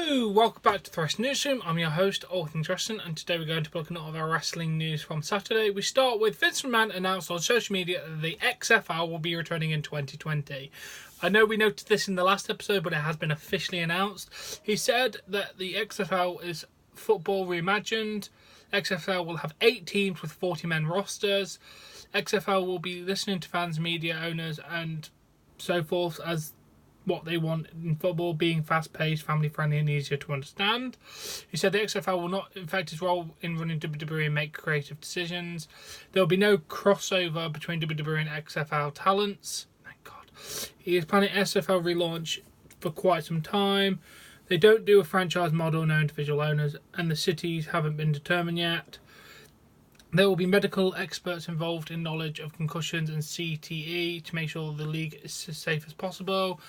Hello, welcome back to the Wrestling Newsroom. I'm your host, All Things Wrestling, and today we're going to be looking at all our wrestling news from Saturday. We start with Vince McMahon announced on social media that the XFL will be returning in 2020. I know we noted this in the last episode, but it has been officially announced. He said that the XFL is football reimagined. XFL will have 8 teams with 40-man rosters. XFL will be listening to fans, media owners, and so forth as what they want in football, being fast-paced, family-friendly and easier to understand. He said the XFL will not affect his role in running WWE and make creative decisions. There will be no crossover between WWE and XFL talents. Thank God. He is planning SFL relaunch for quite some time. They don't do a franchise model, no individual owners, and the cities haven't been determined yet. There will be medical experts involved in knowledge of concussions and CTE to make sure the league is as safe as possible.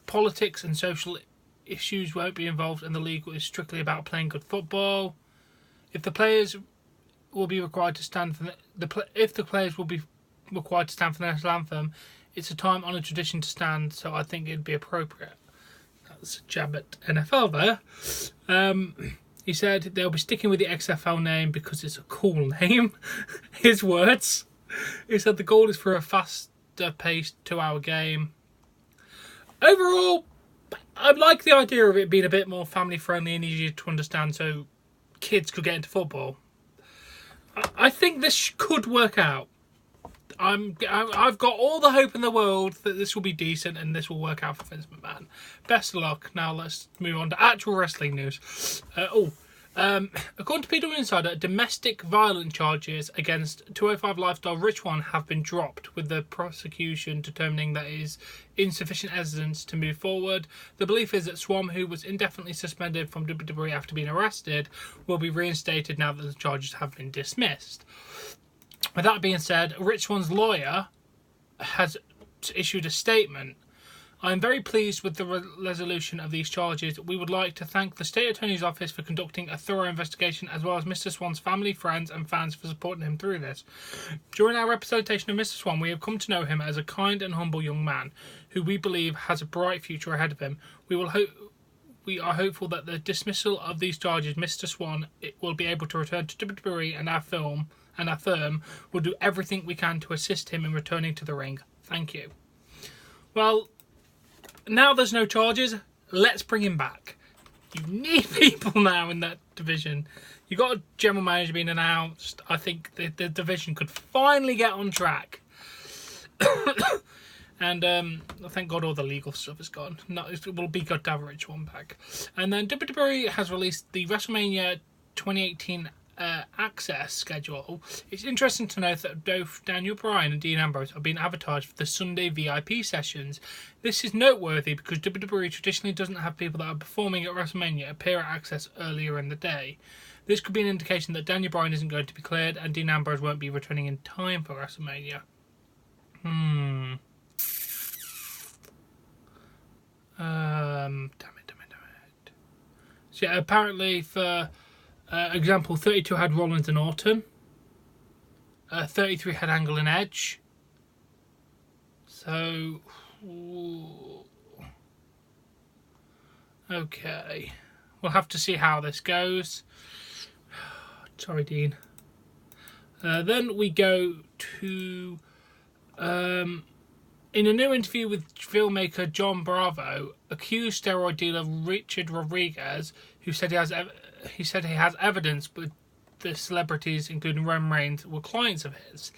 Politics and social issues won't be involved, and the league is strictly about playing good football. If the players will be required to stand for the players will be required to stand for the national anthem, it's a time-honoured tradition to stand, so I think it'd be appropriate. That's a jab at NFL there. He said they'll be sticking with the XFL name because it's a cool name. His words. He said the goal is for a faster-paced 2-hour game. Overall, I like the idea of it being a bit more family-friendly and easier to understand so kids could get into football. I think this could work out. I've got all the hope in the world that this will be decent and this will work out for Vince McMahon. Best of luck. Now let's move on to actual wrestling news. According to PW Insider, domestic violence charges against 205 Live star Rich Swann have been dropped, with the prosecution determining that is insufficient evidence to move forward. The belief is that Swann, who was indefinitely suspended from WWE after being arrested, will be reinstated now that the charges have been dismissed. With that being said, Rich Swann's lawyer has issued a statement. I am very pleased with the resolution of these charges. We would like to thank the State Attorney's Office for conducting a thorough investigation, as well as Mr. Swann's family, friends and fans for supporting him through this. During our representation of Mr. Swann, we have come to know him as a kind and humble young man who we believe has a bright future ahead of him. We are hopeful that the dismissal of these charges, Mr. Swann will be able to return to WWE, and our firm will do everything we can to assist him in returning to the ring. Thank you. Well, now there's no charges, let's bring him back. You need people now in that division. You've got a general manager being announced. I think the division could finally get on track. And thank God all the legal stuff is gone. No, it will be good to have Rich Swann back. And then WWE has released the WrestleMania 2018 access schedule. It's interesting to note that both Daniel Bryan and Dean Ambrose are being advertised for the Sunday VIP sessions. This is noteworthy because WWE traditionally doesn't have people that are performing at WrestleMania appear at access earlier in the day. This could be an indication that Daniel Bryan isn't going to be cleared and Dean Ambrose won't be returning in time for WrestleMania. Damn it. So yeah, apparently for example, 32 had Rollins and Orton. 33 had Angle and Edge. So, okay, we'll have to see how this goes. Sorry, Dean. Then we go to in a new interview with filmmaker John Bravo, accused steroid dealer Richard Rodriguez, who said he has evidence with the celebrities, including Roman Reigns, were clients of his.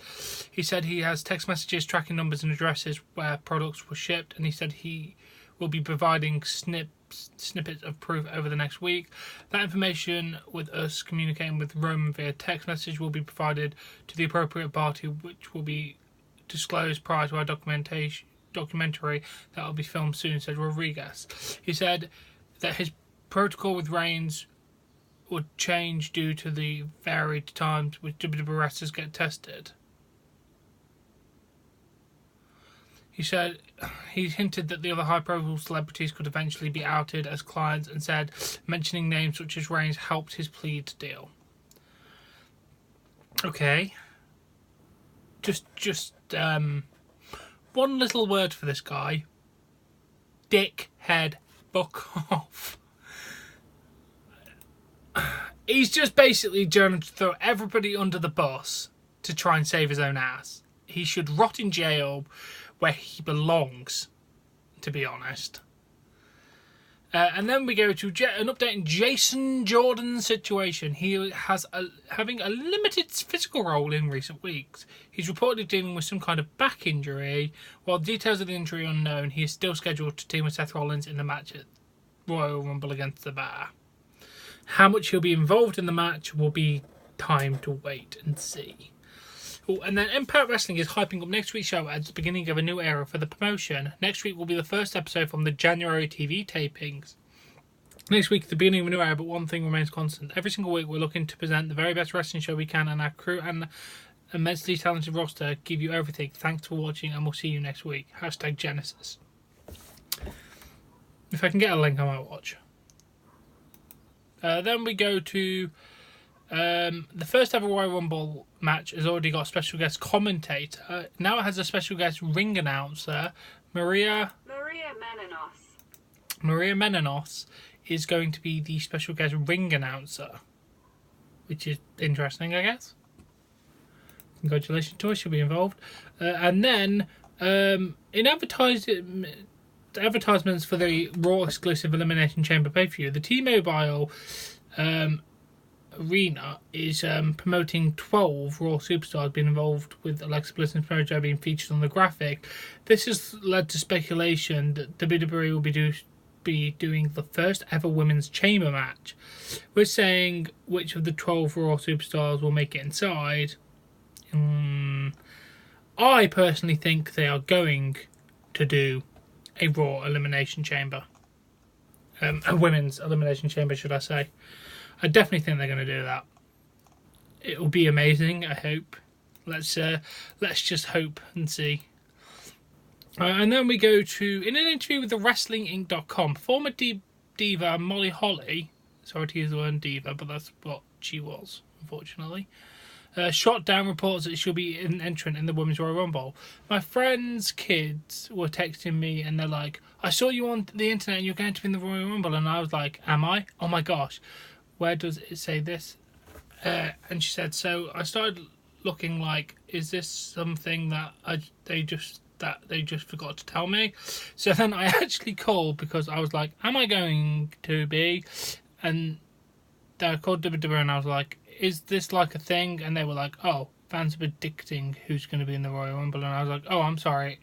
He said he has text messages, tracking numbers and addresses where products were shipped, and he said he will be providing snippets of proof over the next week. That information, with us communicating with Roman via text message, will be provided to the appropriate party, which will be disclosed prior to our documentary that will be filmed soon, said Rodriguez. He said that his protocol with Reigns would change due to the varied times which WWE wrestlers get tested. He said he hinted that the other high-profile celebrities could eventually be outed as clients, and said mentioning names such as Reigns helped his plea to deal. Okay. Just one little word for this guy. Dickhead. Fuck off. He's just basically trying to throw everybody under the bus to try and save his own ass. He should rot in jail where he belongs, to be honest. And then we go to an update on Jason Jordan's situation. He has having a limited physical role in recent weeks. He's reportedly dealing with some kind of back injury. While details of the injury are unknown, he is still scheduled to team with Seth Rollins in the match at Royal Rumble against The Bar. How much he'll be involved in the match will be time to wait and see. Oh, and then Impact Wrestling is hyping up next week's show at the beginning of a new era for the promotion. Next week will be the first episode from the January TV tapings. Next week, the beginning of a new era, but one thing remains constant. Every single week, we're looking to present the very best wrestling show we can, and our crew and immensely talented roster give you everything. Thanks for watching, and we'll see you next week. #Genesis. If I can get a link, I might watch. Then we go to the first ever Royal Rumble match has already got a special guest commentator. Now it has a special guest ring announcer. Maria Menounos is going to be the special guest ring announcer, which is interesting, I guess. Congratulations to her, she'll be involved. And then in advertisements for the Raw exclusive Elimination Chamber pay-per-view, the T-Mobile Arena is promoting 12 Raw superstars being involved, with Alexa Bliss and Samoa Joe being featured on the graphic. This has led to speculation that WWE will be doing the first ever women's chamber match. We're saying which of the 12 Raw superstars will make it inside. I personally think they are going to do a Raw Elimination Chamber. A women's Elimination Chamber, should I say. I definitely think they're going to do that. It will be amazing, I hope. Let's just hope and see. And then we go to, in an interview with the WrestlingInc.com, former diva Molly Holly, sorry to use the word diva, but that's what she was, unfortunately, shot down reports that she'll be an entrant in the Women's Royal Rumble. My friends' kids were texting me and they're like, I saw you on the internet and you're going to be in the Royal Rumble. And I was like, am I? Oh my gosh, where does it say this? And she said, so I started looking like, is this something that they just forgot to tell me? So then I actually called because I was like, am I going to be? And I called WWE and I was like, is this like a thing? And they were like, oh, fans are predicting who's going to be in the Royal Rumble. And I was like, oh, I'm sorry.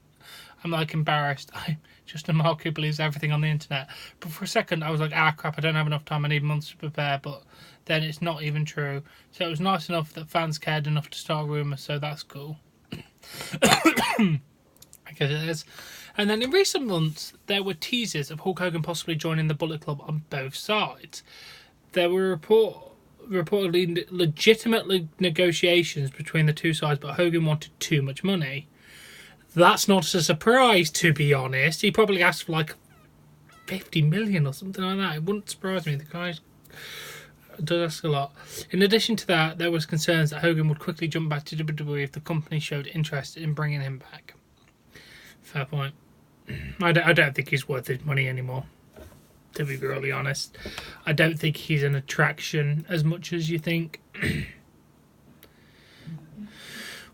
I'm like embarrassed. I'm just a mark who believes everything on the internet. But for a second I was like, crap, I don't have enough time. I need months to prepare. But then it's not even true. So it was nice enough that fans cared enough to start a rumour. So that's cool. I guess it is. And then in recent months, there were teasers of Hulk Hogan possibly joining the Bullet Club on both sides. There were reportedly legitimate negotiations between the two sides, but Hogan wanted too much money. That's not a surprise, to be honest. He probably asked for like 50 million or something like that. It wouldn't surprise me. The guy does ask a lot. In addition to that, there was concerns that Hogan would quickly jump back to WWE if the company showed interest in bringing him back. Fair point. I don't think he's worth his money anymore, to be really honest. I don't think he's an attraction as much as you think.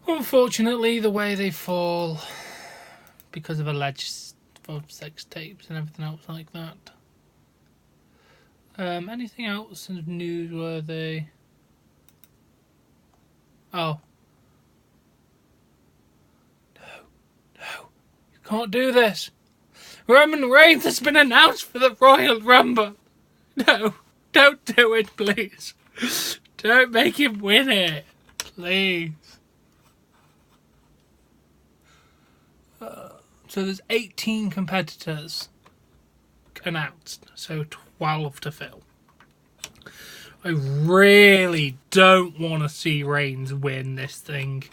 Unfortunately, the way they fall because of alleged sex tapes and everything else like that. Anything else newsworthy? Oh. No. You can't do this. Roman Reigns has been announced for the Royal Rumble. No. Don't do it, please. Don't make him win it. Please. So there's 18 competitors announced, so 12 to fill. I really don't want to see Reigns win this thing.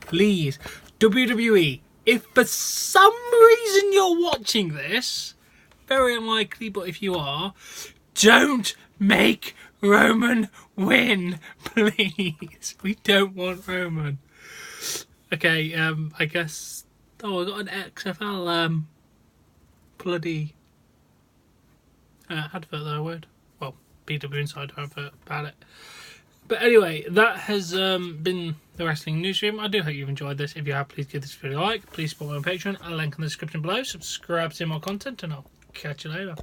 Please, WWE, if for some reason you're watching this, very unlikely, but if you are, don't make Roman win, please. We don't want Roman. Okay, I guess... Oh, I got an XFL bloody advert there, word. Well, PW Insider advert about it. But anyway, that has been the Wrestling Newsroom. I do hope you've enjoyed this. If you have, please give this video a like. Please support me on Patreon. I'll link in the description below. Subscribe to see more content, and I'll catch you later.